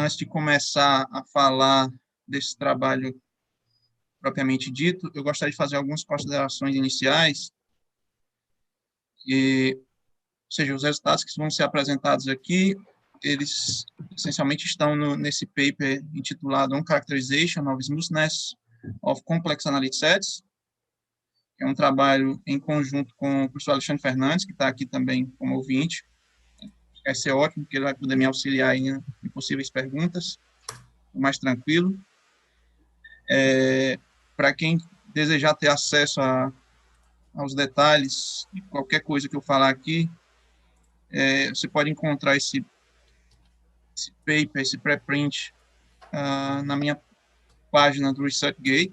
antes de começar a falar desse trabalho propriamente dito, eu gostaria de fazer algumas considerações iniciais, ou seja, os resultados que vão ser apresentados aqui, eles essencialmente estão nesse paper intitulado On Characterization of Smoothness of Complex Analytic Sets, que é um trabalho em conjunto com o professor Alexandre Fernandes, que está aqui também como ouvinte. Vai ser ótimo, porque ele vai poder me auxiliar em possíveis perguntas, mais tranquilo. Para quem desejar ter acesso aos detalhes de qualquer coisa que eu falar aqui, você pode encontrar esse paper, esse preprint, na minha página do ResearchGate.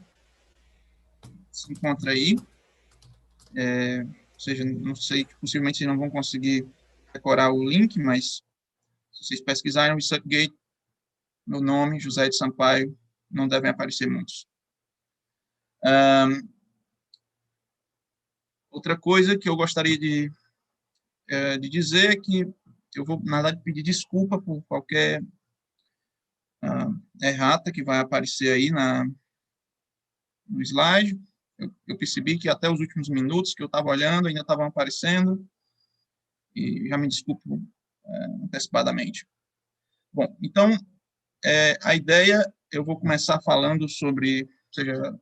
Se encontra aí. Ou seja, não sei, possivelmente vocês não vão conseguir decorar o link, mas se vocês pesquisarem ResearchGate, meu nome, José de Sampaio, não devem aparecer muitos. Outra coisa que eu gostaria de dizer é que eu vou, na verdade, pedir desculpa por qualquer errata que vai aparecer aí no slide. Eu percebi que até os últimos minutos que eu estava olhando ainda estavam aparecendo, e já me desculpo antecipadamente. Bom, então, a ideia, eu vou começar falando sobre, ou seja,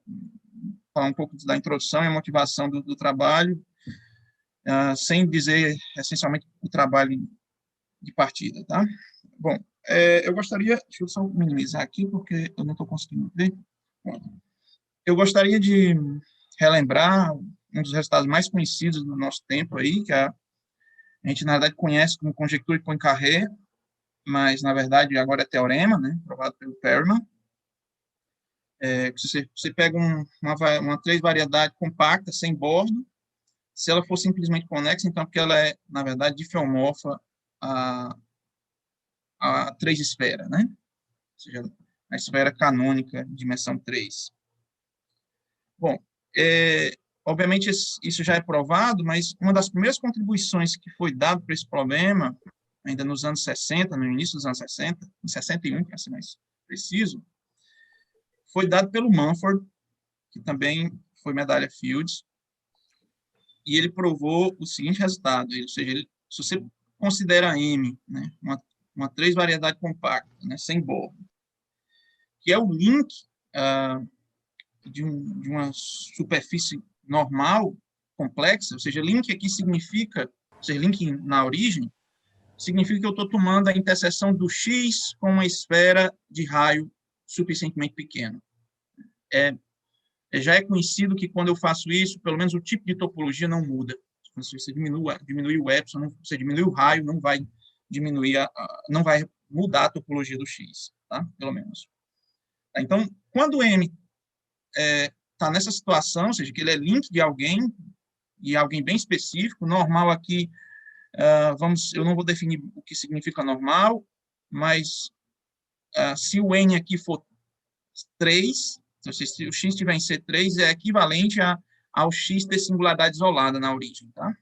falar um pouco da introdução e a motivação do trabalho, sem dizer, essencialmente, o trabalho de partida, tá? Bom, eu gostaria, deixa eu só minimizar aqui, porque eu não estou conseguindo ver. Eu gostaria de relembrar um dos resultados mais conhecidos do nosso tempo aí, que a gente, na verdade, conhece como conjectura de Poincaré, mas, na verdade, agora é teorema, né, provado pelo Perelman. Você pega uma três variedade compacta, sem bordo, se ela for simplesmente conexa, então, porque ela é, na verdade, difeomorfa a três esferas, né? Ou seja, a esfera canônica, dimensão 3. Bom, obviamente isso já é provado, mas uma das primeiras contribuições que foi dada para esse problema, ainda nos anos 60, no início dos anos 60, em 61, para ser mais preciso, foi dado pelo Mumford, que também foi medalha Fields, e ele provou o seguinte resultado, ou seja, se você considera M, né, uma três variedade compacta, né, sem bordo, que é o link de uma superfície normal, complexa, ou seja, link aqui significa, ou seja, link na origem, significa que eu estou tomando a interseção do X com uma esfera de raio suficientemente pequeno. Já é conhecido que quando eu faço isso, pelo menos o tipo de topologia não muda. Se você diminui o epsilon, você diminui o raio, não vai diminuir não vai mudar a topologia do X, tá? Pelo menos. Então, quando o M está nessa situação, ou seja, que ele é link de alguém, e alguém bem específico, normal aqui, eu não vou definir o que significa normal, mas se o N aqui for 3, se o X estiver em C3, é equivalente ao X ter singularidade isolada na origem, tá?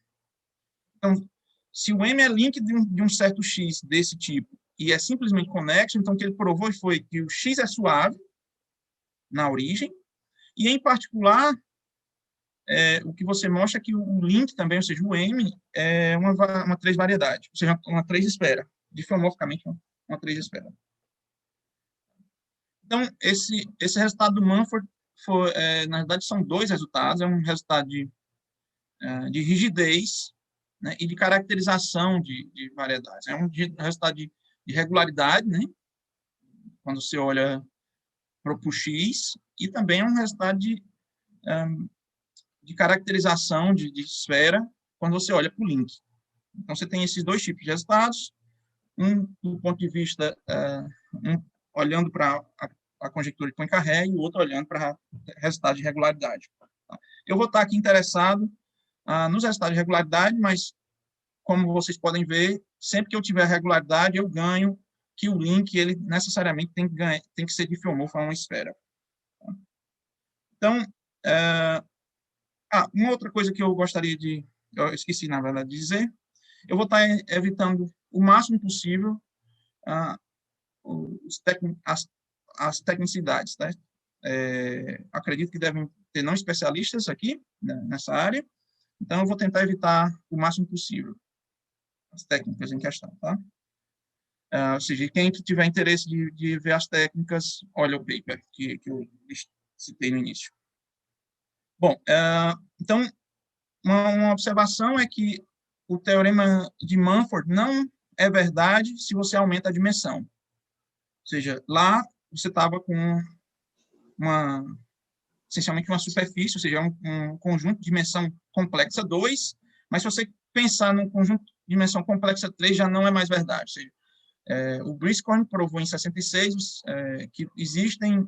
Então, se o M é link de um certo X desse tipo, e é simplesmente conexo, então o que ele provou foi que o X é suave na origem, e, em particular, o que você mostra é que o link também, ou seja, o M, é uma três variedade, ou seja, uma três esfera, difeomorficamente uma três esfera. Então, esse resultado do Mumford, na verdade, são dois resultados, é um resultado de rigidez, né, e de caracterização de variedades. É um resultado de regularidade, né, quando você olha para o X, e também é um resultado de caracterização de esfera quando você olha para o link. Então, você tem esses dois tipos de resultados, um do ponto de vista, olhando para a conjectura de Poincaré e o outro olhando para resultado de regularidade. Eu vou estar aqui interessado nos resultados de regularidade, mas, como vocês podem ver, sempre que eu tiver regularidade, eu ganho que o link, ele necessariamente tem que ser difeomorfo a uma esfera. Então, uma outra coisa que eu gostaria eu esqueci, na verdade, de dizer, eu vou estar evitando o máximo possível as tecnicidades, tá? Acredito que devem ter não especialistas aqui, né, nessa área, então eu vou tentar evitar o máximo possível as técnicas em questão, tá? Ou seja, quem tiver interesse de ver as técnicas, olha o paper que eu citei no início. Bom, então, uma observação é que o teorema de Mumford não é verdade se você aumenta a dimensão. Ou seja, lá você estava com essencialmente uma superfície, ou seja, um conjunto de dimensão complexa 2, mas se você pensar num conjunto de dimensão complexa 3, já não é mais verdade. Ou seja, o Briscoe provou em 66 que existem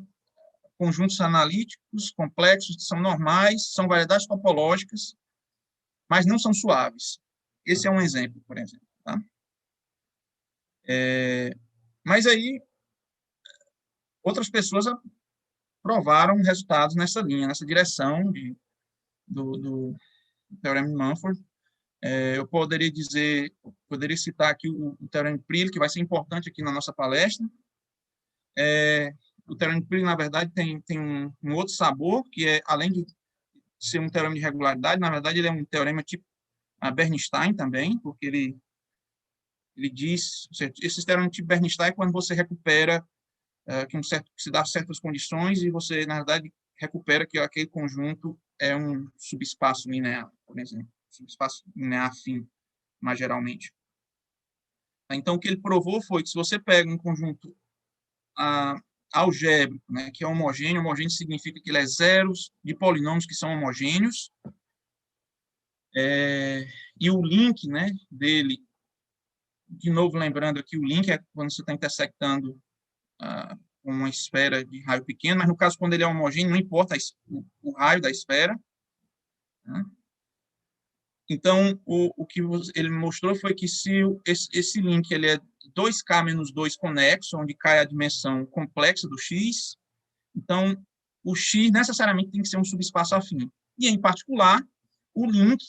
conjuntos analíticos complexos que são normais, são variedades topológicas, mas não são suaves. Esse é um exemplo, por exemplo. Tá? Mas aí, outras pessoas provaram resultados nessa linha, nessa direção do teorema de Mumford. Eu poderia citar aqui o teorema de Prilly, que vai ser importante aqui na nossa palestra. O teorema de Prilly, na verdade, tem um outro sabor, que é, além de ser um teorema de regularidade, na verdade, ele é um teorema tipo a Bernstein também, porque ele diz, esse teorema tipo Bernstein é quando você recupera que se dá certas condições e você, na verdade, recupera que aquele conjunto é um subespaço linear, por exemplo, subespaço linear afim, mais geralmente. Então, o que ele provou foi que se você pega um conjunto algébrico, né, que é homogêneo significa que ele é zeros de polinômios que são homogêneos, e o link, né, dele, de novo lembrando aqui, o link é quando você está intersectando uma esfera de raio pequeno, mas no caso, quando ele é homogêneo, não importa o raio da esfera. Né? Então, o que ele mostrou foi que se esse link ele é 2K menos 2 conexo, onde cai a dimensão complexa do X, então o X necessariamente tem que ser um subespaço afim. E, em particular, o link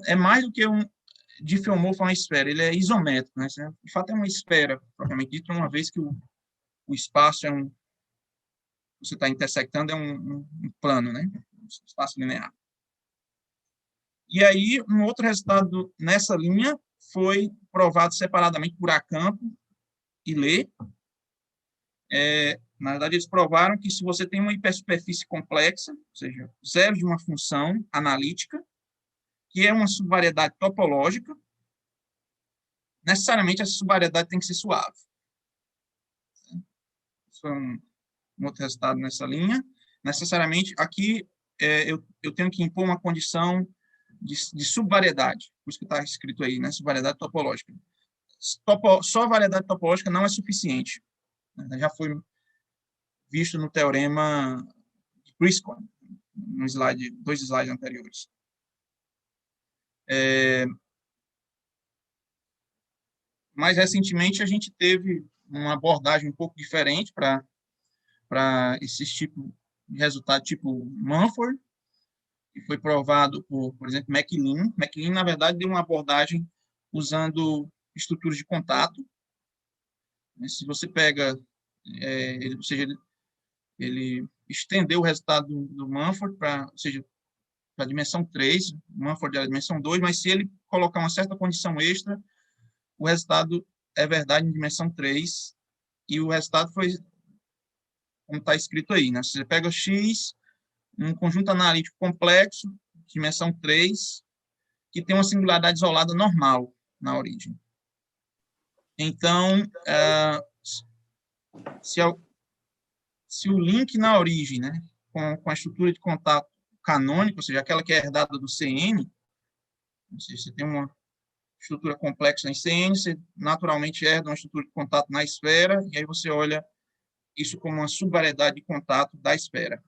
é mais do que um difeomorfo a uma esfera, ele é isométrico. Né? De fato, é uma esfera, propriamente dito, uma vez que o espaço você está intersectando um plano, né? Um espaço linear. E aí, um outro resultado nessa linha foi provado separadamente por Acampo e Lê. Na verdade, eles provaram que se você tem uma hipersuperfície complexa, ou seja, zero de uma função analítica, que é uma subvariedade topológica, necessariamente essa subvariedade tem que ser suave. Isso é um outro resultado nessa linha. Necessariamente, aqui, eu tenho que impor uma condição de subvariedade, por isso que está escrito aí, né, subvariedade topológica. Só variedade topológica não é suficiente. Né? Já foi visto no teorema de Briscoe, no slide, 2 slides anteriores. Mais recentemente, a gente teve uma abordagem um pouco diferente para esses tipos de resultado tipo Mumford, que foi provado por exemplo, McLean. McLean, na verdade, deu uma abordagem usando estruturas de contato. Se você pega, ou seja, ele estendeu o resultado do Mumford ou seja, para a dimensão 3, Mumford é a dimensão 2, mas se ele colocar uma certa condição extra, o resultado é verdade em dimensão 3, e o resultado foi como está escrito aí, né? Você pega X, um conjunto analítico complexo, dimensão 3, que tem uma singularidade isolada normal na origem. Então, se o link na origem, né, com a estrutura de contato canônico, ou seja, aquela que é herdada do CN, se você tem uma estrutura complexa em CN, você naturalmente herda uma estrutura de contato na esfera, e aí você olha isso como uma subvariedade de contato da esfera.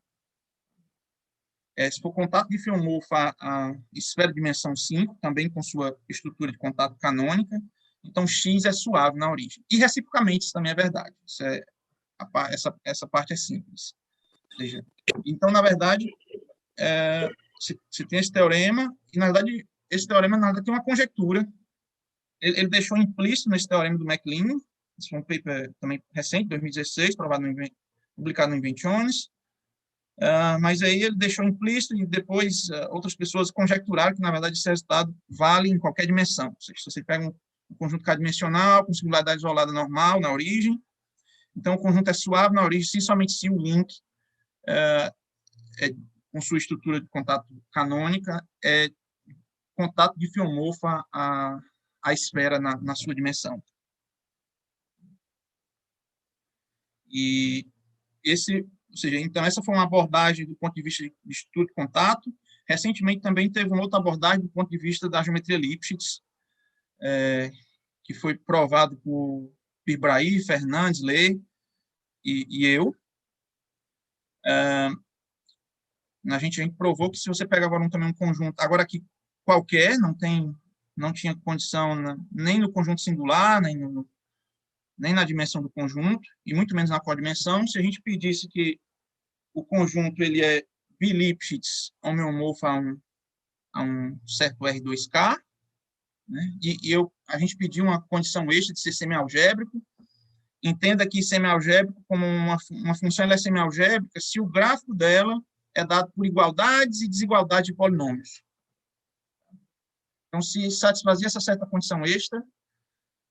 Se for contato difeomorfo a esfera de dimensão 5, também com sua estrutura de contato canônica, então X é suave na origem. E reciprocamente, isso também é verdade. Essa parte é simples. Ou seja, então, na verdade, se tem esse teorema, e na verdade, esse teorema na verdade, tem uma conjectura. Ele deixou implícito nesse teorema do McLean, Esse foi um paper também recente, 2016, publicado no Inventiones. Mas aí ele deixou implícito e depois outras pessoas conjecturaram que, na verdade, esse resultado vale em qualquer dimensão. Ou seja, se você pega um conjunto k-dimensional com singularidade isolada normal na origem, então o conjunto é suave na origem, sim, somente se o link com sua estrutura de contato canônica é contato diffeomorfo à esfera na sua dimensão. E ou seja, então essa foi uma abordagem do ponto de vista de estrutura de contato. Recentemente também teve uma outra abordagem do ponto de vista da geometria Lipschitz, que foi provado por Pirbraí, Fernandes, Lê e eu. A gente provou que se você pega agora também um conjunto, agora aqui qualquer, não tinha condição nem no conjunto singular, nem na dimensão do conjunto, e muito menos na codimensão. Se a gente pedisse que o conjunto ele é bi-Lipschitz homeomorfo a um certo R2K, né? A gente pediu uma condição extra de ser semialgébrico. Entenda que semialgébrico como uma função ela é semialgébrica se o gráfico dela é dado por igualdades e desigualdades de polinômios. Então, se satisfazia essa certa condição extra,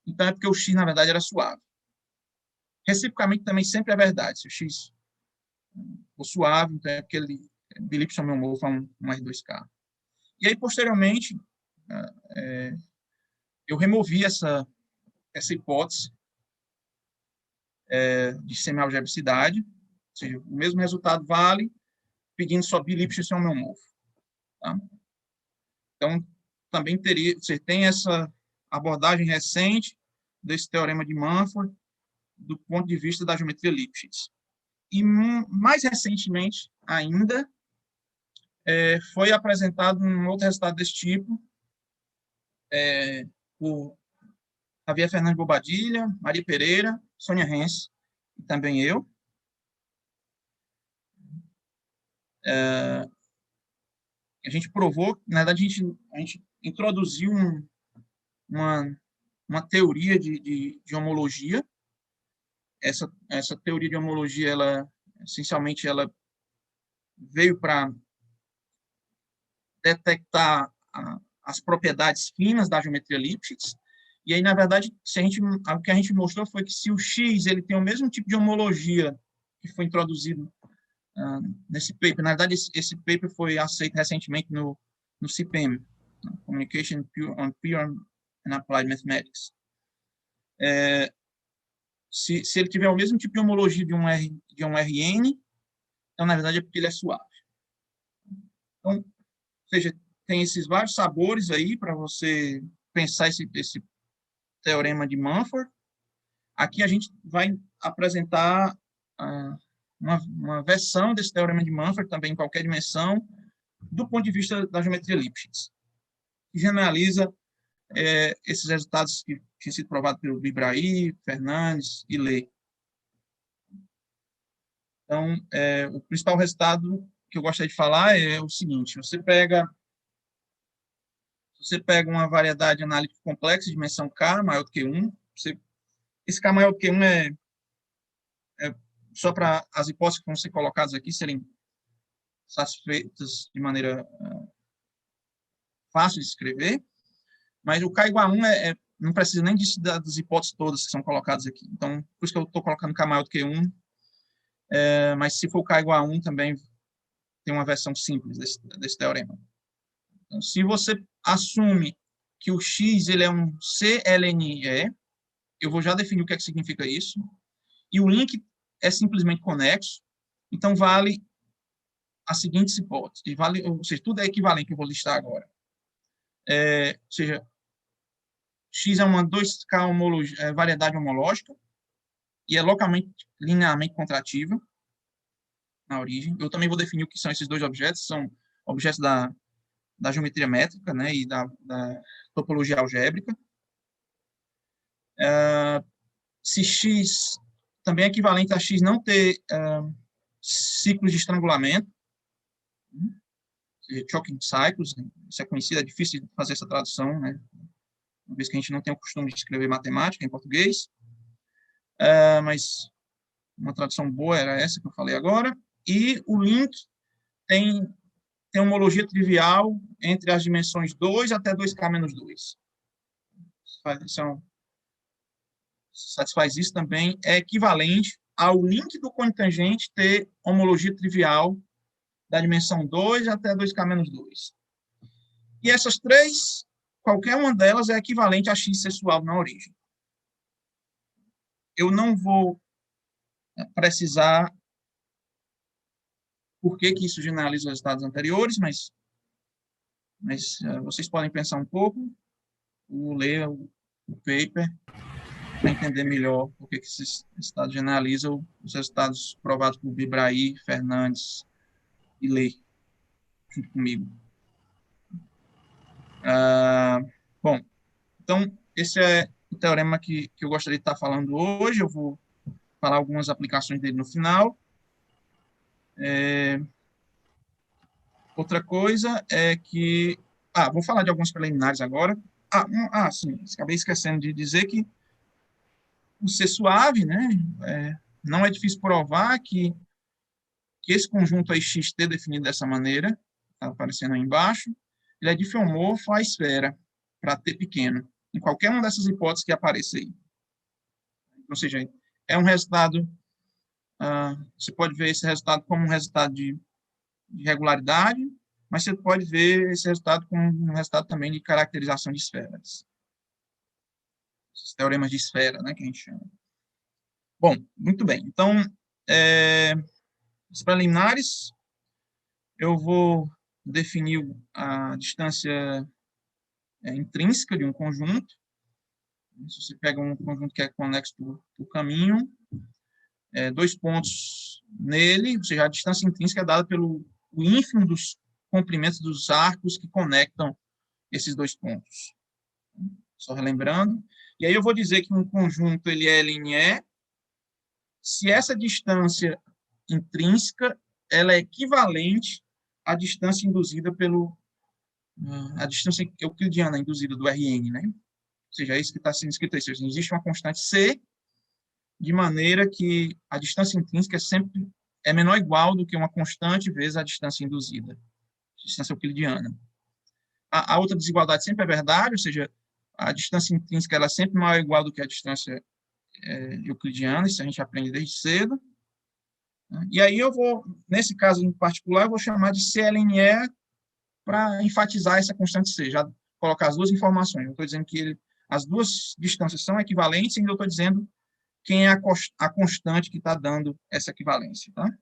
então é porque o x, na verdade, era suave. Reciprocamente, também sempre é verdade. Se o x for suave, então é porque ele bi-Lipschitz homeomorfo a um R2K. E aí, posteriormente, eu removi essa hipótese de semialgebricidade, ou seja, o mesmo resultado vale pedindo só bi-Lipschitz homeomorfo. Tá? Então, também você tem essa abordagem recente desse teorema de Mumford do ponto de vista da geometria Lipschitz. E mais recentemente ainda, foi apresentado um outro resultado desse tipo por Javier Fernandes Bobadilla, Maria Pereira, Sônia Hens e também eu. A gente provou, na verdade, a gente introduziu uma teoria de homologia. Essa teoria de homologia, essencialmente, ela veio para detectar as propriedades finas da geometria Lipschitz. E aí, na verdade, o que a gente mostrou foi que se o X ele tem o mesmo tipo de homologia que foi introduzido nesse paper, na verdade, esse paper foi aceito recentemente no CPM, Communication on Pure and Applied Mathematics. Se ele tiver o mesmo tipo de homologia de um RN, então, na verdade, é porque ele é suave. Então, ou seja, tem esses vários sabores aí para você pensar esse teorema de Mumford. Aqui a gente vai apresentar uma versão desse teorema de Mumford, também em qualquer dimensão, do ponto de vista da geometria Lipschitz, que generaliza esses resultados que tinham sido provados pelo Pirbraí, Fernandes e Lê. Então, o principal resultado que eu gostaria de falar é o seguinte: você pega uma variedade analítica complexa de dimensão K maior do que 1, esse K maior do que 1 é só para as hipóteses que vão ser colocadas aqui serem satisfeitas de maneira fácil de escrever, mas o K igual a 1 não precisa nem das hipóteses todas que são colocadas aqui. Então, por isso que eu estou colocando K maior do que 1, mas se for K igual a 1, também tem uma versão simples desse teorema. Então, se você assume que o X ele é um CLNE, eu vou já definir o que significa isso, e o link é simplesmente conexo, então vale as seguintes hipóteses, ou seja, tudo é equivalente que eu vou listar agora. Ou seja, X é uma 2K variedade homológica e é localmente, linearmente contrativa na origem. Eu também vou definir o que são esses dois objetos, são objetos da geometria métrica, né, e da topologia algébrica. Se X também é equivalente a X não ter ciclos de estrangulamento, choking cycles, isso é conhecido, é difícil de fazer essa tradução, né, uma vez que a gente não tem o costume de escrever matemática em português. mas uma tradução boa era essa que eu falei agora. E o link tem homologia trivial entre as dimensões 2 até 2k-2. Satisfaz isso também, é equivalente ao link do conitangente ter homologia trivial da dimensão 2 até 2k-2. E essas três, qualquer uma delas é equivalente a x sexual na origem. Eu não vou precisar por que isso generaliza os resultados anteriores, mas vocês podem pensar um pouco, ou ler o paper, para entender melhor por que esses resultados generalizam os resultados provados por Bibraí, Fernandes e Lê, junto comigo. Bom, então, esse é o teorema que eu gostaria de estar falando hoje. Eu vou falar algumas aplicações dele no final. Outra coisa é que... vou falar de alguns preliminares agora. Sim, acabei esquecendo de dizer que o C suave, né, não é difícil provar que esse conjunto aí XT definido dessa maneira, está aparecendo aí embaixo, ele é difeomorfo à esfera, para T pequeno, em qualquer uma dessas hipóteses que apareça aí. Ou seja, é um resultado, você pode ver esse resultado como um resultado de regularidade, mas você pode ver esse resultado como um resultado também de caracterização de esferas. Esses teoremas de esfera, né, que a gente chama. Bom, muito bem. Então, os preliminares, eu vou definir a distância intrínseca de um conjunto. Se você pega um conjunto que é conexo do caminho, 2 pontos nele, ou seja, a distância intrínseca é dada pelo ínfimo dos comprimentos dos arcos que conectam esses 2 pontos. Só relembrando. E aí eu vou dizer que um conjunto ele é linear se essa distância intrínseca ela é equivalente à distância induzida a distância euclidiana induzida do Rn, né? Ou seja, é isso que está sendo escrito aí. Seja, existe uma constante C, de maneira que a distância intrínseca sempre é menor ou igual do que uma constante vezes a distância induzida, a distância euclidiana. A outra desigualdade sempre é verdade, ou seja, a distância intrínseca ela é sempre maior ou igual do que a distância euclidiana, isso a gente aprende desde cedo. E aí eu vou, nesse caso em particular, eu vou chamar de CLNE para enfatizar essa constante C, já colocar as duas informações. Eu estou dizendo que as duas distâncias são equivalentes e eu estou dizendo quem é a constante que está dando essa equivalência. Tá?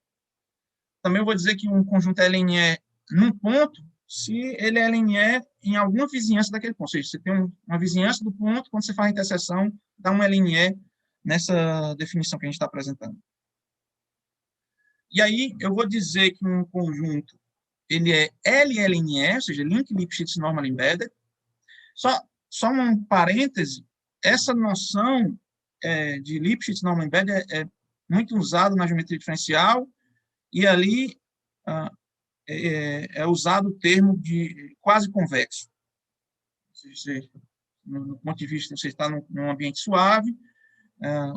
Também eu vou dizer que um conjunto é LNE num ponto, se ele é LNE em alguma vizinhança daquele ponto. Ou seja, você tem uma vizinhança do ponto, quando você faz a interseção, dá um LNE nessa definição que a gente está apresentando. E aí eu vou dizer que um conjunto ele é LLNE, ou seja, Link Lipschitz Normal Embedded. Só um parêntese, essa noção de Lipschitz Normal Embedded é muito usada na geometria diferencial, e ali é usado o termo de quase convexo. No ponto de vista, você está num ambiente suave,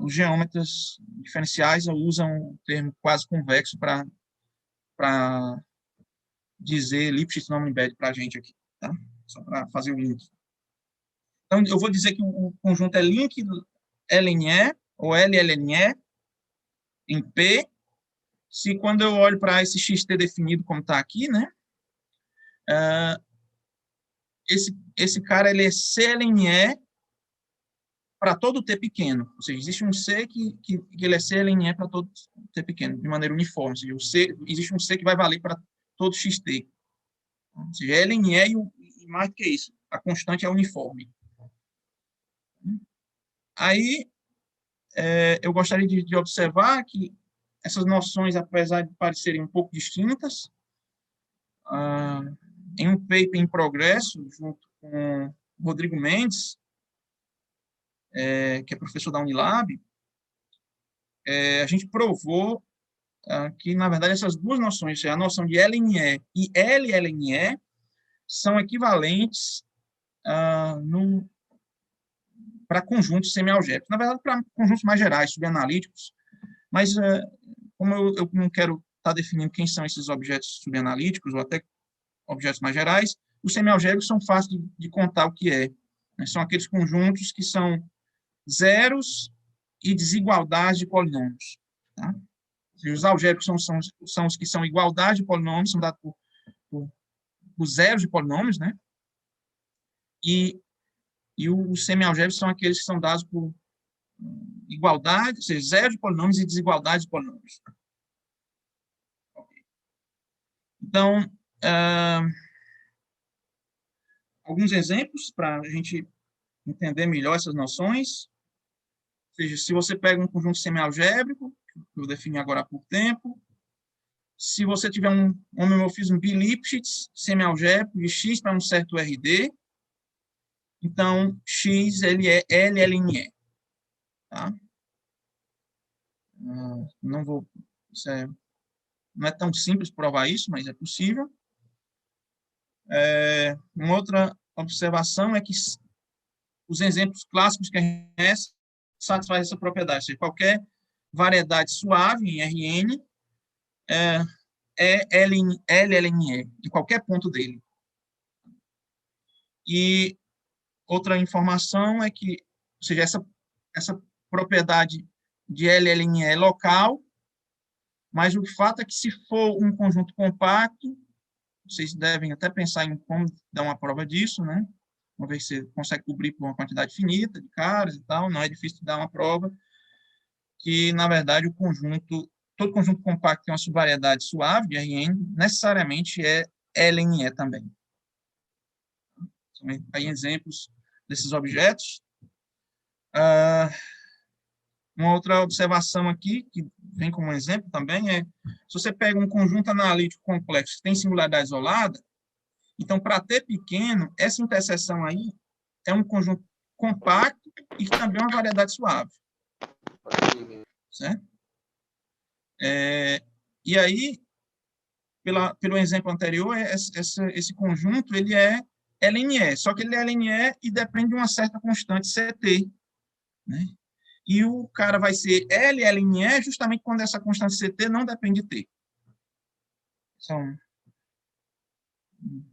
os geômetras diferenciais usam o termo quase convexo para dizer Lipschitz Normal Embedded para a gente aqui, tá? Só para fazer o link. Então, eu vou dizer que o conjunto é link LNE, ou LLNE, em P, se quando eu olho para esse XT definido como está aqui, né, esse cara ele é CLNE para todo T pequeno. Ou seja, existe um C que ele é CLNE para todo T pequeno, de maneira uniforme. Ou seja, existe um C que vai valer para todo XT. Ou seja, LNE e mais do que isso, a constante é uniforme. Aí, eu gostaria de observar que essas noções, apesar de parecerem um pouco distintas, em um paper em progresso, junto com Rodrigo Mendes, que é professor da Unilab, a gente provou que, na verdade, essas duas noções, a noção de LNE e LLNE, são equivalentes para conjuntos semialgébricos. Na verdade, para conjuntos mais gerais, subanalíticos, mas como eu não quero estar definindo quem são esses objetos subanalíticos, ou até objetos mais gerais, os semialgébricos são fáceis de contar o que é. Né? São aqueles conjuntos que são zeros e desigualdades de polinômios. Tá? E os algébricos são os que são igualdade de polinômios, são dados por zeros de polinômios, né? E os semialgébricos são aqueles que são dados por igualdade, ou seja, zero de polinômios e desigualdade de polinômios. Então, alguns exemplos para a gente entender melhor essas noções. Ou seja, se você pega um conjunto semialgébrico, que eu defini agora há pouco tempo, se você tiver um homomorfismo bi-Lipschitz semialgébrico de x para um certo RD, então x ele é LLNE. Tá? Não vou... não é tão simples provar isso, mas é possível. Uma outra observação é que os exemplos clássicos que a gente conhece satisfazem essa propriedade. Ou seja, qualquer variedade suave em Rn é LLNE, em qualquer ponto dele. E outra informação é que, ou seja, essa propriedade de LLNE é local, mas o fato é que se for um conjunto compacto, vocês devem até pensar em como dar uma prova disso, né? Uma vez que você consegue cobrir por uma quantidade finita de caras e tal, não é difícil dar uma prova que, na verdade, todo conjunto compacto tem uma subvariedade suave de Rn, necessariamente é LNE também. Aí exemplos desses objetos. Uma outra observação aqui, que vem como exemplo também, é se você pega um conjunto analítico complexo que tem singularidade isolada, então, para T pequeno, essa interseção aí é um conjunto compacto e também uma variedade suave. Certo? E aí, pelo exemplo anterior, esse conjunto ele é LNE, só que ele é LNE e depende de uma certa constante CT. Né? E o cara vai ser LLNE justamente quando essa constante CT não depende de T. São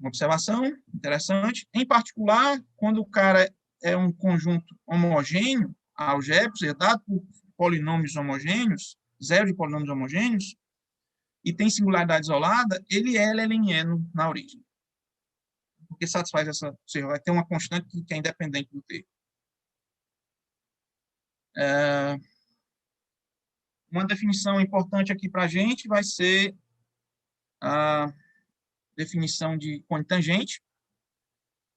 uma observação interessante. Em particular, quando o cara é um conjunto homogêneo, algébrico, é dado por polinômios homogêneos, zero de polinômios homogêneos, e tem singularidade isolada, ele é LLNE na origem. Porque satisfaz essa... Ou seja, vai ter uma constante que é independente do T. Uma definição importante aqui para a gente vai ser a definição de cone tangente.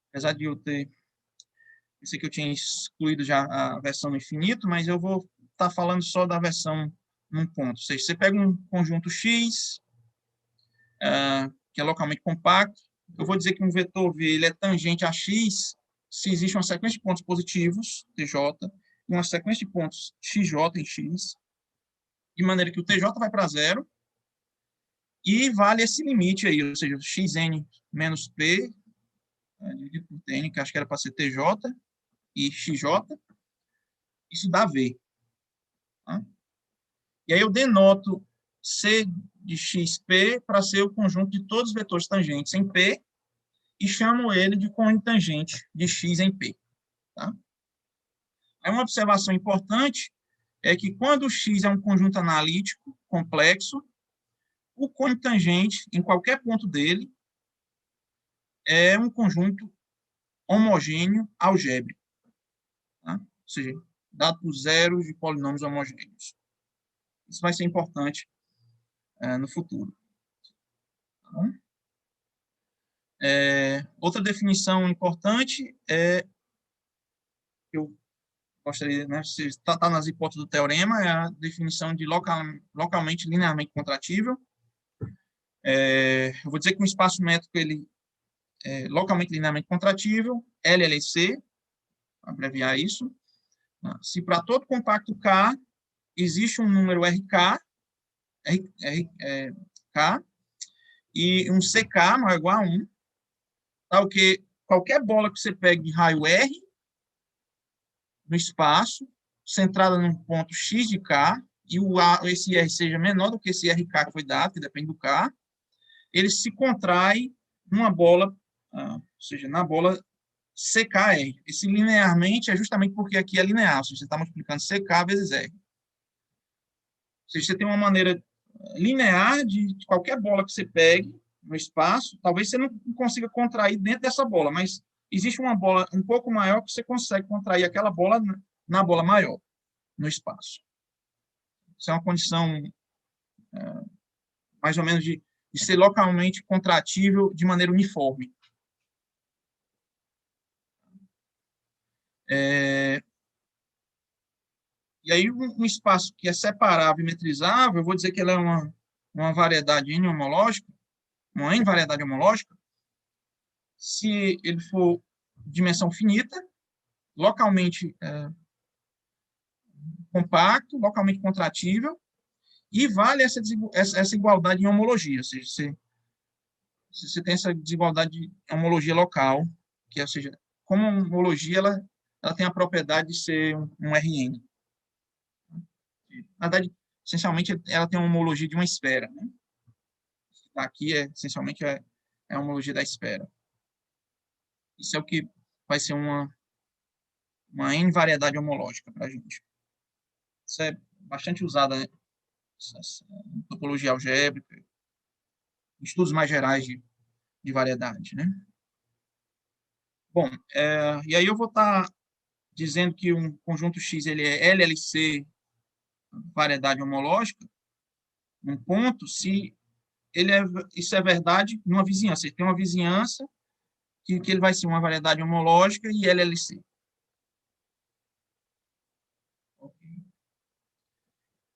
Apesar de eu pensei que eu tinha excluído já a versão no infinito, mas eu vou estar falando só da versão num ponto. Ou seja, você pega um conjunto X, que é localmente compacto, eu vou dizer que um vetor V ele é tangente a X se existe uma sequência de pontos positivos, TJ, e uma sequência de pontos XJ em X, de maneira que o TJ vai para zero, e vale esse limite aí, ou seja, xn menos p, dividido por tn, que acho que era para ser tj, e xj, isso dá v. Tá? E aí eu denoto c de xp para ser o conjunto de todos os vetores tangentes em p, e chamo ele de cone tangente de x em p. Tá? Aí uma observação importante é que quando o x é um conjunto analítico complexo, o cone tangente, em qualquer ponto dele, é um conjunto homogêneo algébrico. Tá? Ou seja, dado por zeros de polinômios homogêneos. Isso vai ser importante no futuro. Tá? Outra definição importante é que eu gostaria, né, se está nas hipóteses do teorema, é a definição de localmente linearmente contratível. Eu vou dizer que um espaço métrico ele é localmente linearmente contratível, LLC, abreviar isso. Se para todo compacto K existe um número RK, K, e um CK maior ou igual a 1, tá? O que qualquer bola que você pegue de raio R no espaço, centrada num ponto x de k, e esse R seja menor do que esse RK que foi dado, que depende do K, ele se contrai numa bola, ou seja, na bola CKR. Esse linearmente é justamente porque aqui é linear, ou seja, você está multiplicando CK vezes R. Ou seja, você tem uma maneira linear de qualquer bola que você pegue no espaço, talvez você não consiga contrair dentro dessa bola, mas existe uma bola um pouco maior que você consegue contrair aquela bola na bola maior, no espaço. Isso é uma condição mais ou menos de ser localmente contratível de maneira uniforme. E aí, um espaço que é separável e metrizável, eu vou dizer que ela é uma variedade N homológica, uma N variedade homológica, se ele for dimensão finita, localmente compacto, localmente contratível, e vale essa igualdade em homologia, ou seja, você tem essa desigualdade de homologia local, que, ou seja, como homologia, ela tem a propriedade de ser um Rn. Na verdade, essencialmente, ela tem uma homologia de uma esfera. Né? Aqui, essencialmente, é a homologia da esfera. Isso é o que vai ser uma N variedade homológica para a gente. Isso é bastante usada, né? Em topologia algébrica, em estudos mais gerais de variedade. Né? Bom, e aí eu vou estar dizendo que um conjunto X ele é LLC, variedade homológica, num ponto, se isso é verdade numa vizinhança. Ele tem uma vizinhança que ele vai ser uma variedade homológica e LLC.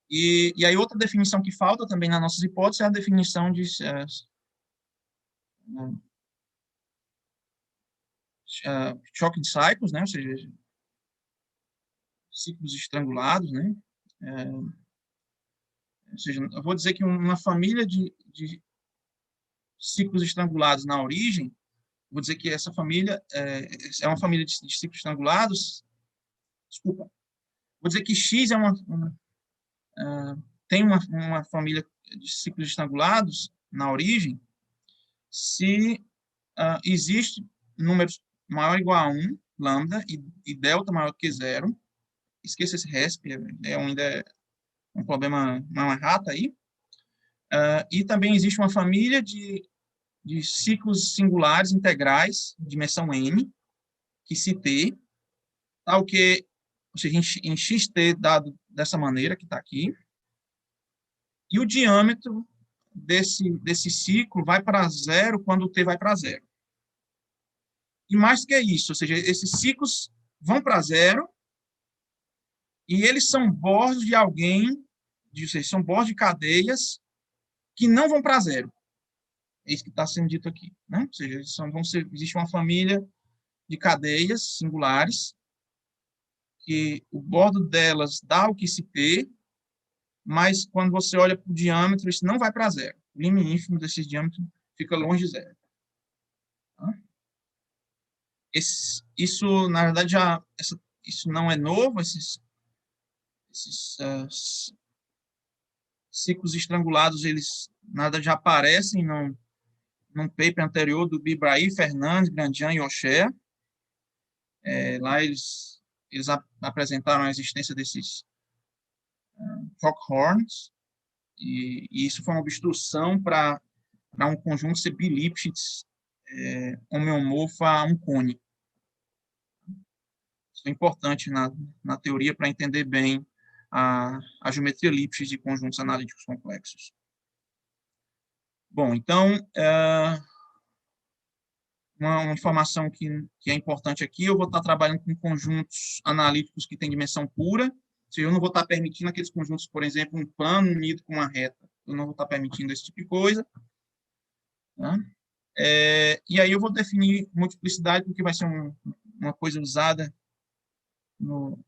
E aí outra definição que falta também nas nossas hipóteses é a definição de shocking cycles, né? Ou seja, ciclos estrangulados, né? Ou seja, eu vou dizer que uma família de ciclos estrangulados na origem, vou dizer que essa família é uma família de ciclos estrangulados, desculpa, vou dizer que X tem uma família de ciclos estrangulados na origem se existe números maior ou igual a 1, lambda, e delta maior que 0. Esqueça esse RESP, ainda é um problema, uma errata aí. E também existe uma família de ciclos singulares integrais, dimensão n, que se T, tal que, ou seja, em xt dado dessa maneira, que está aqui, e o diâmetro desse ciclo vai para zero quando o T vai para zero. E mais que isso, ou seja, esses ciclos vão para zero e eles são bordos de alguém, ou seja, são bordos de cadeias que não vão para zero. É isso que está sendo dito aqui. Né? Ou seja, existe uma família de cadeias singulares que o bordo delas dá o que se T, mas quando você olha para o diâmetro, isso não vai para zero. O limite ínfimo desses diâmetros fica longe de zero. Tá? Isso, na verdade, isso não é novo, esses ciclos estrangulados, eles, na verdade, já aparecem num paper anterior do Bibraí, Fernandes, Grandjean e Ocher. Lá eles apresentaram a existência desses Fockhorns, e isso foi uma obstrução para um conjunto ser bi-Lipschitz homeomorfo a um cone. Isso é importante na teoria para entender bem a geometria Lipschitz de conjuntos analíticos complexos. Bom, então, uma informação que é importante aqui, eu vou estar trabalhando com conjuntos analíticos que têm dimensão pura, se eu não vou estar permitindo aqueles conjuntos, por exemplo, um plano unido com uma reta, eu não vou estar permitindo esse tipo de coisa. Tá? E aí eu vou definir multiplicidade, porque vai ser uma coisa usada no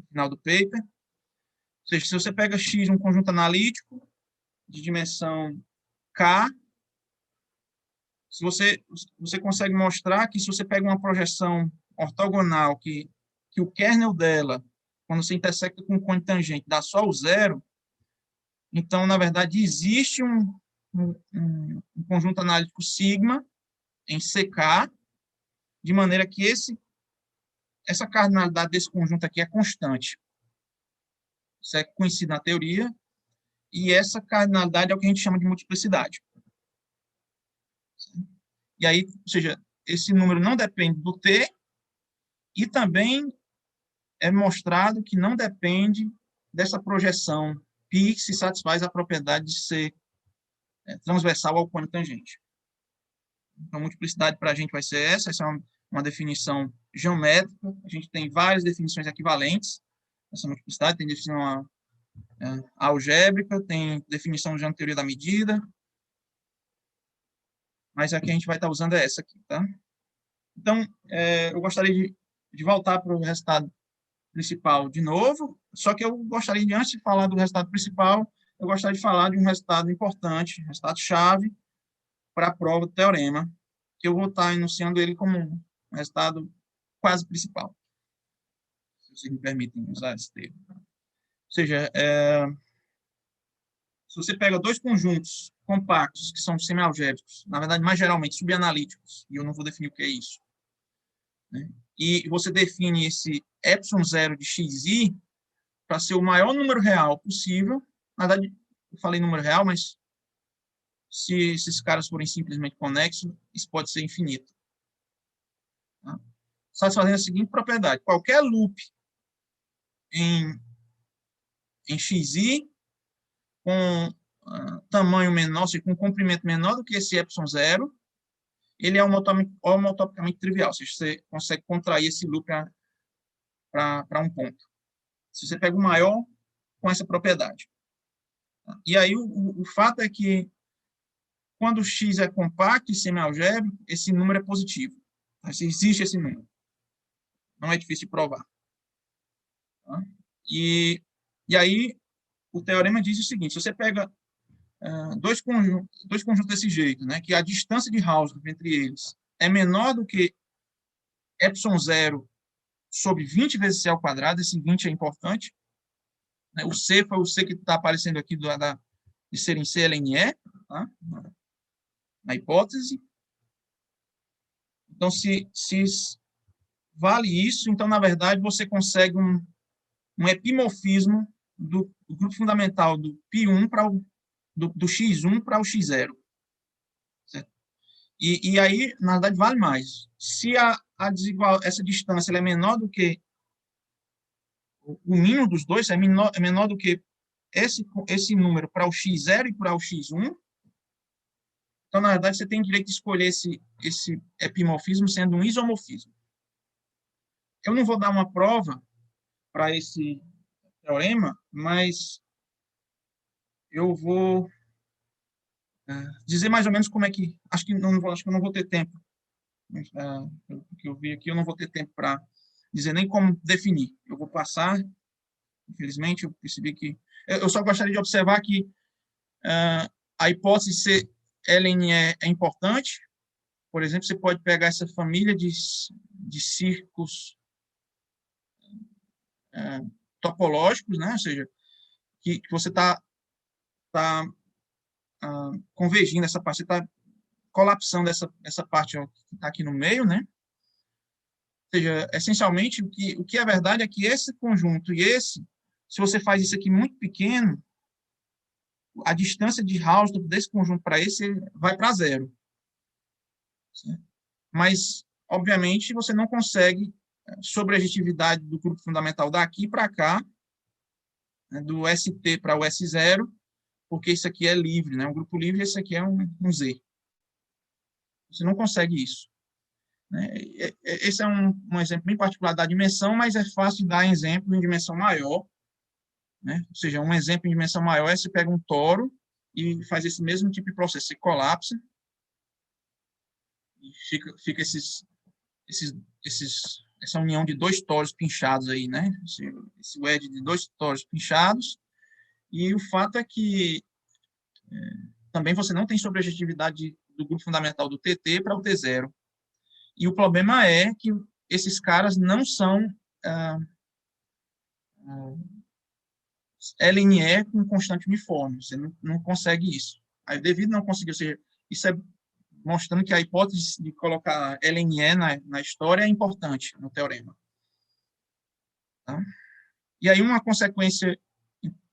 final do paper. Ou seja, se você pega X, um conjunto analítico de dimensão K, se você consegue mostrar que se você pega uma projeção ortogonal, que o kernel dela, quando você intersecta com o cone tangente, dá só o zero, então, na verdade, existe um conjunto analítico sigma em CK, de maneira que essa cardinalidade desse conjunto aqui é constante. Isso é conhecido na teoria, e essa cardinalidade é o que a gente chama de multiplicidade. E aí, ou seja, esse número não depende do T, e também é mostrado que não depende dessa projeção π que se satisfaz a propriedade de ser transversal ao cone tangente. Então, multiplicidade para a gente vai ser essa é uma definição geométrica, a gente tem várias definições equivalentes, essa multiplicidade tem definição algébrica, tem definição de teoria da medida, mas a que a gente vai estar usando é essa aqui, tá? Então, eu gostaria de voltar para o resultado principal de novo, só que eu gostaria de, antes de falar do resultado principal, eu gostaria de falar de um resultado importante, resultado-chave para a prova do teorema, que eu vou estar enunciando ele como um resultado quase principal, se vocês me permitem usar esse termo. Ou seja, se você pega dois conjuntos compactos, que são semialgébricos, na verdade, mais geralmente subanalíticos, e eu não vou definir o que é isso, né? E você define esse ε0 de xi para ser o maior número real possível. Na verdade, eu falei número real, mas se esses caras forem simplesmente conexos, isso pode ser infinito. Tá? Satisfazendo a seguinte propriedade: qualquer loop em xi com tamanho menor, ou seja, com comprimento menor do que esse ε0, ele é homotopicamente trivial, ou seja, você consegue contrair esse loop para um ponto. Se você pega o maior com essa propriedade. E aí o fato é que quando o x é compacto e semialgébrico, esse número é positivo. Existe esse número. Não é difícil de provar. Tá? E aí o teorema diz o seguinte: se você pega dois conjuntos desse jeito, né, que a distância de Hausdorff entre eles é menor do que ε0 sobre 20 vezes c ao quadrado, esse 20 é importante, né, o c foi o c que está aparecendo aqui de ser em C ln E, tá? Na hipótese. Então, se vale isso, então, na verdade, você consegue um epimorfismo do grupo fundamental do π1 para do x1 para o x0. Certo? E aí, na verdade, vale mais. Se essa distância ela é menor do que o mínimo dos dois, é menor do que esse número para o x0 e para o x1, então, na verdade, você tem direito de escolher esse epimorfismo sendo um isomorfismo. Eu não vou dar uma prova para esse teorema, mas eu vou dizer mais ou menos como é que... Acho que eu não vou ter tempo. O que eu vi aqui, eu não vou ter tempo para dizer nem como definir. Eu vou passar. Infelizmente, eu percebi que... Eu só gostaria de observar que a hipótese C ln é importante. Por exemplo, você pode pegar essa família de círculos topológicos, né? Ou seja, que você está convergindo essa parte, você está colapsando essa parte ó, que está aqui no meio, né? Ou seja, essencialmente, o que é verdade é que esse conjunto e esse, se você faz isso aqui muito pequeno, a distância de Hausdorff desse conjunto para esse vai para zero. Certo? Mas, obviamente, você não consegue sobreajetividade do grupo fundamental daqui para cá, né, do ST para o S0, porque isso aqui é livre, né? Um grupo livre, esse aqui é um Z. Você não consegue isso. Né? Esse é um exemplo bem particular da dimensão, mas é fácil de dar exemplo em dimensão maior. Né? Ou seja, um exemplo em dimensão maior é você pega um toro e faz esse mesmo tipo de processo. Você colapsa e fica essa união de dois toros pinchados aí, né? Esse wedge de dois toros pinchados. E o fato é que também você não tem sobreajetividade do grupo fundamental do TT para o T0. E o problema é que esses caras não são LNE com constante uniforme. Você não consegue isso. Aí, devido a não conseguir, ou seja, isso é mostrando que a hipótese de colocar LNE na história é importante no teorema. Tá? E aí, uma consequência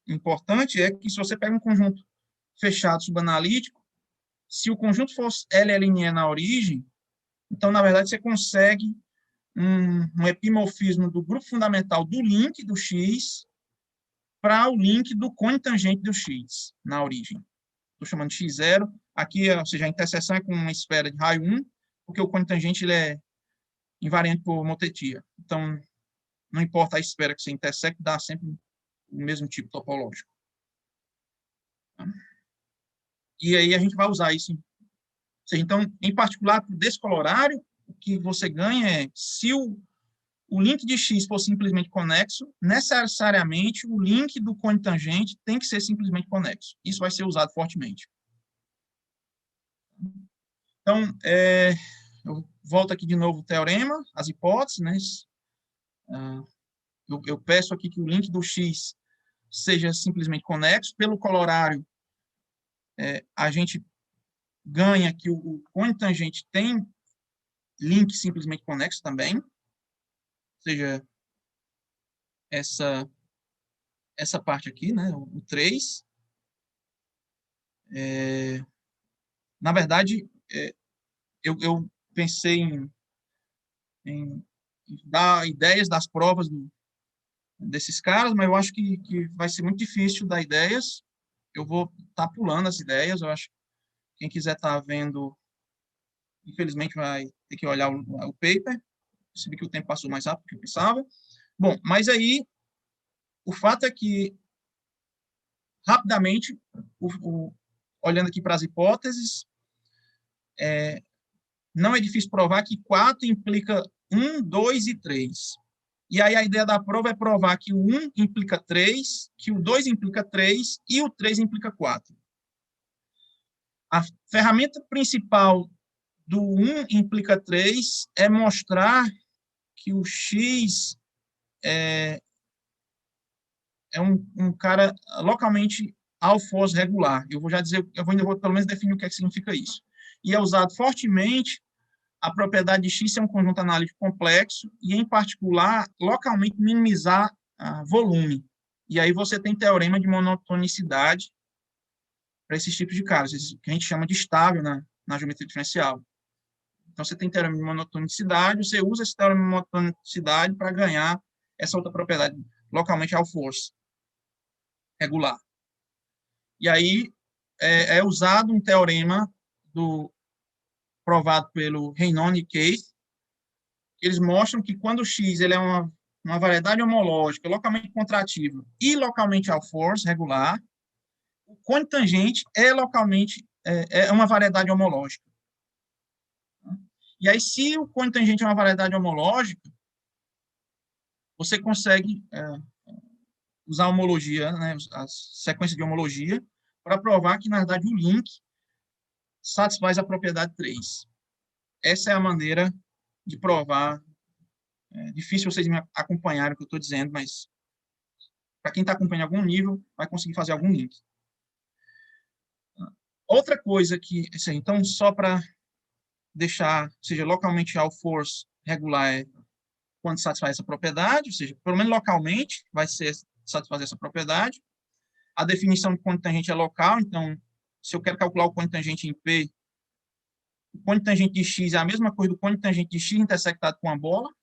importante é que, se você pega um conjunto fechado subanalítico, se o conjunto fosse LLNE na origem, então, na verdade, você consegue um epimorfismo do grupo fundamental do link do X para o link do cone tangente do X na origem. Estou chamando de X0. Aqui, ou seja, a interseção é com uma esfera de raio 1, porque o cone tangente ele é invariante por motetia. Então, não importa a esfera que você intersecta, dá sempre o mesmo tipo topológico. E aí a gente vai usar isso. Então, em particular, para o descolorário, o que você ganha é, se o link de X for simplesmente conexo, necessariamente o link do cone tangente tem que ser simplesmente conexo. Isso vai ser usado fortemente. Então, eu volto aqui de novo o teorema, as hipóteses, né? Eu peço aqui que o link do X seja simplesmente conexo. Pelo colorário, a gente ganha que o cone tangente tem link simplesmente conexo também. Ou seja, essa parte aqui, né? O 3. Na verdade, eu pensei em dar ideias das provas desses caras, mas eu acho que vai ser muito difícil dar ideias. Eu vou estar pulando as ideias. Eu acho que quem quiser estar vendo, infelizmente, vai ter que olhar o paper. Percebi que o tempo passou mais rápido do que eu pensava. Bom, mas aí, o fato é que, rapidamente, olhando aqui para as hipóteses, não é difícil provar que 4 implica 1, 2 e 3. E aí a ideia da prova é provar que o 1 implica 3, que o 2 implica 3 e o 3 implica 4. A ferramenta principal do 1 implica 3 é mostrar que o X é um cara localmente all-force regular. Eu vou já dizer, ainda vou pelo menos definir o que significa isso. E é usado fortemente a propriedade de X ser um conjunto analítico complexo e, em particular, localmente minimizar volume. E aí você tem teorema de monotonicidade para esses tipos de caras, que a gente chama de estável na geometria diferencial. Então, você tem teorema de monotonicidade, você usa esse teorema de monotonicidade para ganhar essa outra propriedade, localmente all-force regular. E aí é usado um teorema provado pelo Reinone e Keith. Eles mostram que quando o X ele é uma variedade homológica localmente contrativa e localmente all-force regular, o cone tangente é localmente uma variedade homológica. E aí, se o cone tangente é uma variedade homológica, você consegue usar a homologia, né, a sequência de homologia, para provar que, na verdade, o link satisfaz a propriedade 3. Essa é a maneira de provar. É difícil vocês me acompanharem o que eu estou dizendo, mas para quem está acompanhando algum nível, vai conseguir fazer algum link. Outra coisa que, então, só para deixar, seja localmente all-force regular é quando satisfaz essa propriedade, ou seja, pelo menos localmente vai satisfazer essa propriedade. A definição de cone tangente é local, então, se eu quero calcular o cone tangente em P, o cone tangente de X é a mesma coisa do cone tangente de X intersectado com a bola,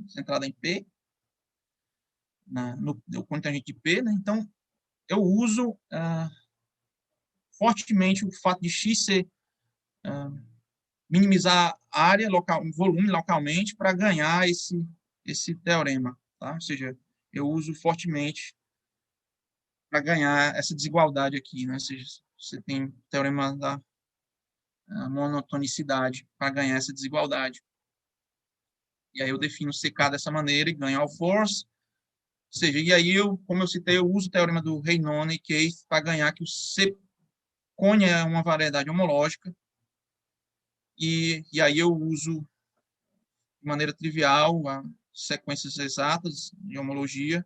centrada em P, no cone tangente de P, né? Então, eu uso fortemente o fato de X ser minimizar a área, volume localmente, para ganhar esse teorema. Tá? Ou seja, eu uso fortemente para ganhar essa desigualdade aqui. Né? Ou seja, você tem o teorema da monotonicidade para ganhar essa desigualdade. E aí eu defino CK dessa maneira e ganho all-force. Ou seja, e aí, como eu citei, eu uso o teorema do Reinone e Keith para ganhar que o C-cone é uma variedade homológica. E aí eu uso de maneira trivial a sequências exatas de homologia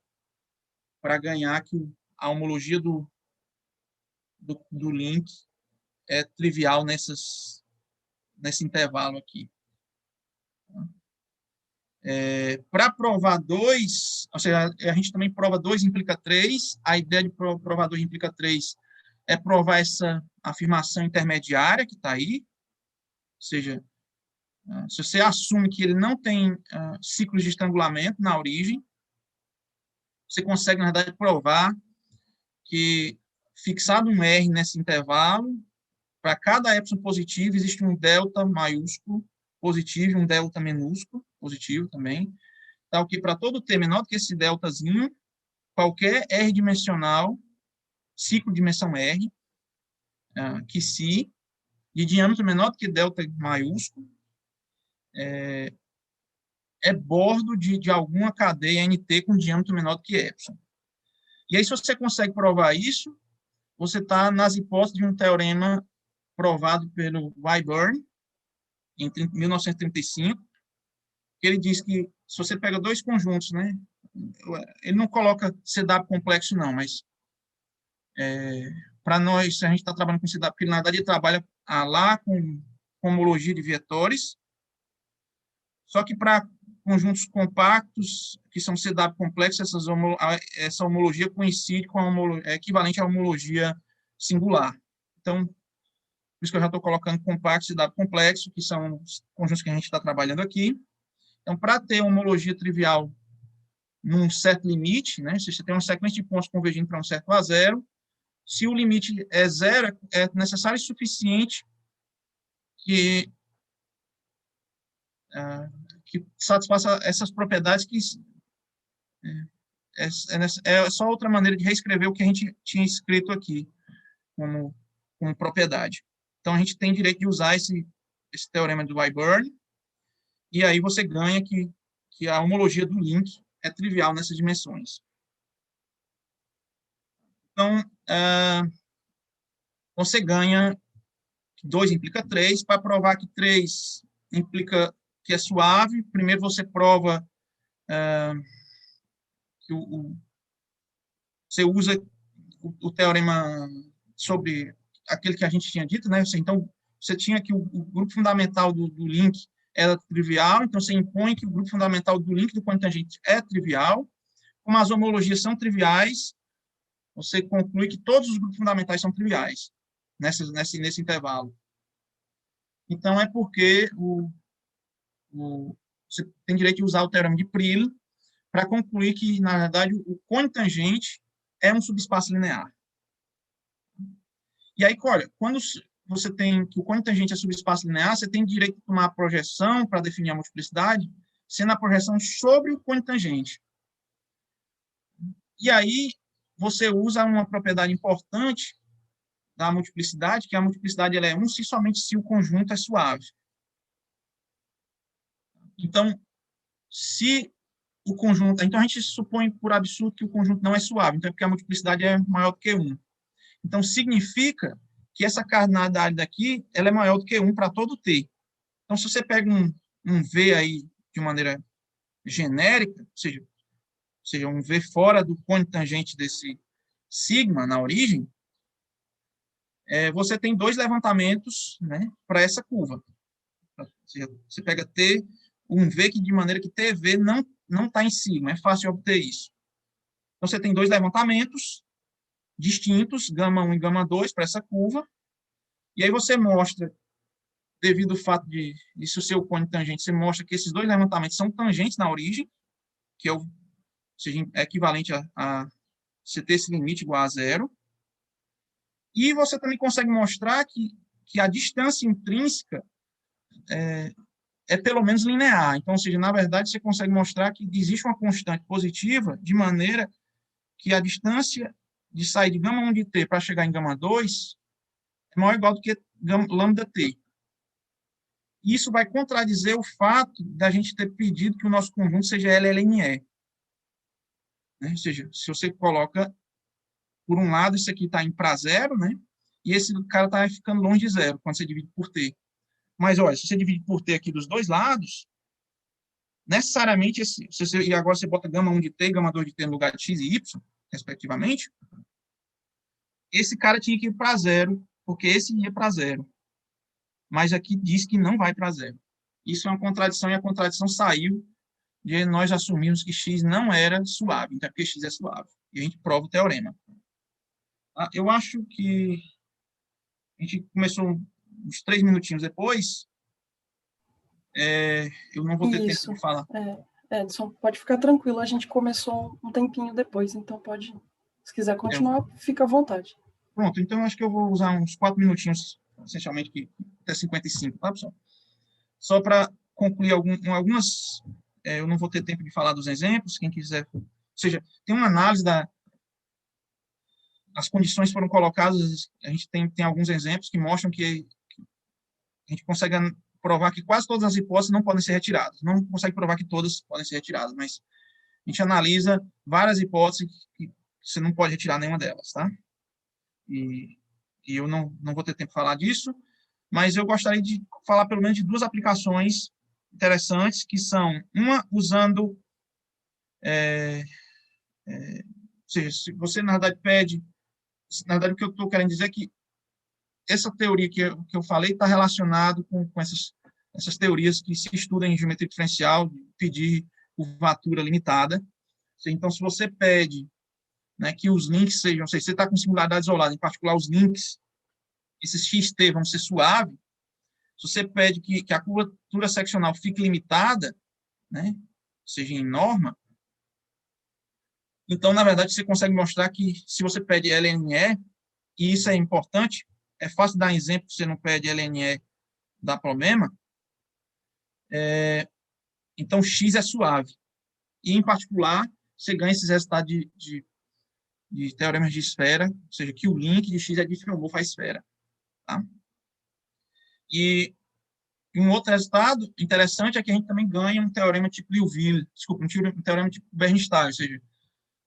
para ganhar que a homologia do link é trivial nesse intervalo aqui. Para provar 2, ou seja, a gente também prova 2 implica 3, a ideia de provar 2 implica 3 é provar essa afirmação intermediária que está aí, ou seja, se você assume que ele não tem ciclos de estrangulamento na origem, você consegue, na verdade, provar que, fixado um R nesse intervalo, para cada epsilon positivo, existe um delta maiúsculo positivo e um delta minúsculo positivo também, tal que para todo T menor do que esse deltazinho, qualquer R dimensional, ciclo de dimensão R, que se de diâmetro menor do que delta maiúsculo, é bordo de alguma cadeia NT com diâmetro menor do que epsilon. E aí, se você consegue provar isso, você está nas hipóteses de um teorema provado pelo Wyburn, em 1935, que ele diz que se você pega 2 conjuntos, né, ele não coloca CW complexo, não, mas para nós, a gente está trabalhando com CW, porque na verdade ele trabalha lá com homologia de vetores, só que para conjuntos compactos, que são CW complexos, essa homologia coincide com é equivalente à homologia singular. Então, por isso que eu já estou colocando compacto e CW complexo, que são os conjuntos que a gente está trabalhando aqui. Então, para ter homologia trivial num certo limite, né, se você tem uma sequência de pontos convergindo para um certo a zero, se o limite é zero, é necessário e suficiente que satisfaça essas propriedades que é só outra maneira de reescrever o que a gente tinha escrito aqui como propriedade. Então, a gente tem direito de usar esse teorema do Wyburn, e aí você ganha que a homologia do link é trivial nessas dimensões. Então, você ganha que 2 implica 3, para provar que 3 implica que é suave, primeiro você prova que você usa o teorema sobre aquele que a gente tinha dito, né? Então, você tinha que o grupo fundamental do link era trivial, então você impõe que o grupo fundamental do link do conitangente é trivial. Como as homologias são triviais, você conclui que todos os grupos fundamentais são triviais nesse intervalo. Então, é porque você tem direito de usar o teorema de Prill para concluir que, na verdade, o conitangente é um subespaço linear. E aí, olha, quando você tem que o conitangente é subespaço linear, você tem direito de tomar a projeção para definir a multiplicidade, sendo a projeção sobre o conitangente. E aí, você usa uma propriedade importante da multiplicidade, que a multiplicidade ela é 1 se somente se o conjunto é suave. Então, se o conjunto... Então, a gente supõe por absurdo que o conjunto não é suave, então é porque a multiplicidade é maior do que 1. Então, significa que essa cardinalidade daqui ela é maior do que 1 para todo T. Então, se você pega um V aí de maneira genérica, ou seja, um V fora do conitangente desse sigma na origem, você tem 2 levantamentos, né, para essa curva. Ou seja, você pega T, um V que de maneira que TV não está em sigma, é fácil obter isso. Então, você tem 2 levantamentos distintos, γ1 e γ2, para essa curva, e aí você mostra, devido ao fato de isso ser o conitangente, você mostra que esses 2 levantamentos são tangentes na origem, que ou seja, é equivalente a você ter esse limite igual a zero, e você também consegue mostrar que a distância intrínseca é pelo menos linear. Então, ou seja, na verdade, você consegue mostrar que existe uma constante positiva, de maneira que a distância de sair de γ1 de t para chegar em γ2 é maior ou igual do que lambda-t. Isso vai contradizer o fato da gente ter pedido que o nosso conjunto seja LLNE. Né? Ou seja, se você coloca, por um lado, isso aqui está indo para zero, né? E esse cara está ficando longe de zero, quando você divide por t. Mas, olha, se você divide por t aqui dos 2 lados, necessariamente, e agora você bota gama 1 de T e gama 2 de T no lugar de X e Y, respectivamente, esse cara tinha que ir para zero, porque esse ia para zero. Mas aqui diz que não vai para zero. Isso é uma contradição, e a contradição saiu de nós assumirmos que X não era suave, então é porque X é suave. E a gente prova o teorema. Eu acho que a gente começou uns 3 minutinhos depois, eu não vou ter tempo Isso. de falar. Edson, pode ficar tranquilo, a gente começou um tempinho depois, então pode, se quiser continuar, fica à vontade. Pronto, então eu acho que eu vou usar uns 4 minutinhos, essencialmente, até 55, tá, pessoal? Só para concluir algumas, eu não vou ter tempo de falar dos exemplos, quem quiser, ou seja, tem uma análise as condições foram colocadas, a gente tem alguns exemplos que mostram que a gente consegue provar que quase todas as hipóteses não podem ser retiradas. Não consegue provar que todas podem ser retiradas, mas a gente analisa várias hipóteses que você não pode retirar nenhuma delas, tá? E eu não vou ter tempo de falar disso, mas eu gostaria de falar pelo menos de 2 aplicações interessantes, que são uma usando, ou seja, se você, na verdade, na verdade, o que eu estou querendo dizer é que essa teoria que eu falei está relacionado com essas teorias que se estudam em geometria diferencial, de pedir curvatura limitada. Então, se você pede, né, que os links sejam, se você está com singularidade isolada, em particular os links, esses xt vão ser suaves, se você pede que a curvatura seccional fique limitada, né, seja em norma, então, na verdade, você consegue mostrar que se você pede LNE, e isso é importante, é fácil dar exemplo, você não pede LNE, dá problema, então X é suave. E, em particular, você ganha esses resultados de teoremas de esfera, ou seja, que o link de X é diffeomorfo à esfera. Tá? E um outro resultado interessante é que a gente também ganha um teorema tipo Liouville, desculpa, um teorema tipo Bernstein, ou seja,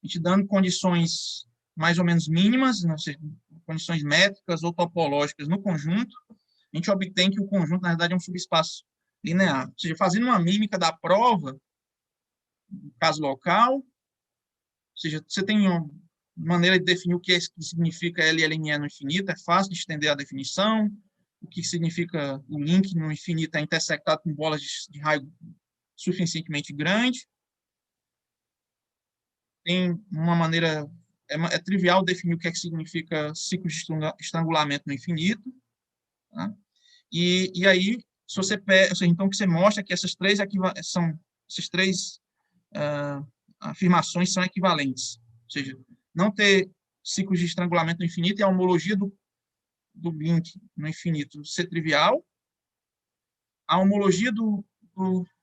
a gente dando condições mais ou menos mínimas, ou seja, condições métricas ou topológicas no conjunto, a gente obtém que o conjunto, na verdade, é um subespaço linear. Ou seja, fazendo uma mímica da prova, no caso local, ou seja, você tem uma maneira de definir o que significa LLNE no infinito, é fácil de estender a definição, o que significa o link no infinito é intersectado com bolas de raio suficientemente grande. Tem uma maneira, é trivial definir o que significa ciclo de estrangulamento no infinito. Tá? E aí, se você então, o que você mostra é que essas três afirmações são equivalentes. Ou seja, não ter ciclos de estrangulamento no infinito e a homologia do link no infinito ser trivial, a homologia do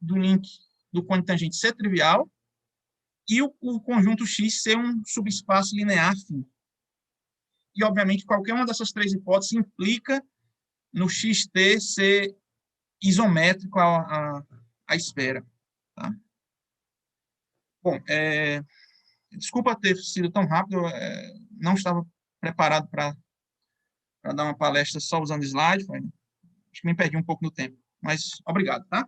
link do cône tangente ser trivial e o conjunto X ser um subespaço linear fino. E, obviamente, qualquer uma dessas 3 hipóteses implica no xt ser isométrico à esfera. Tá? Bom, desculpa ter sido tão rápido, não estava preparado para dar uma palestra só usando slide, acho que me perdi um pouco no tempo, mas obrigado, tá?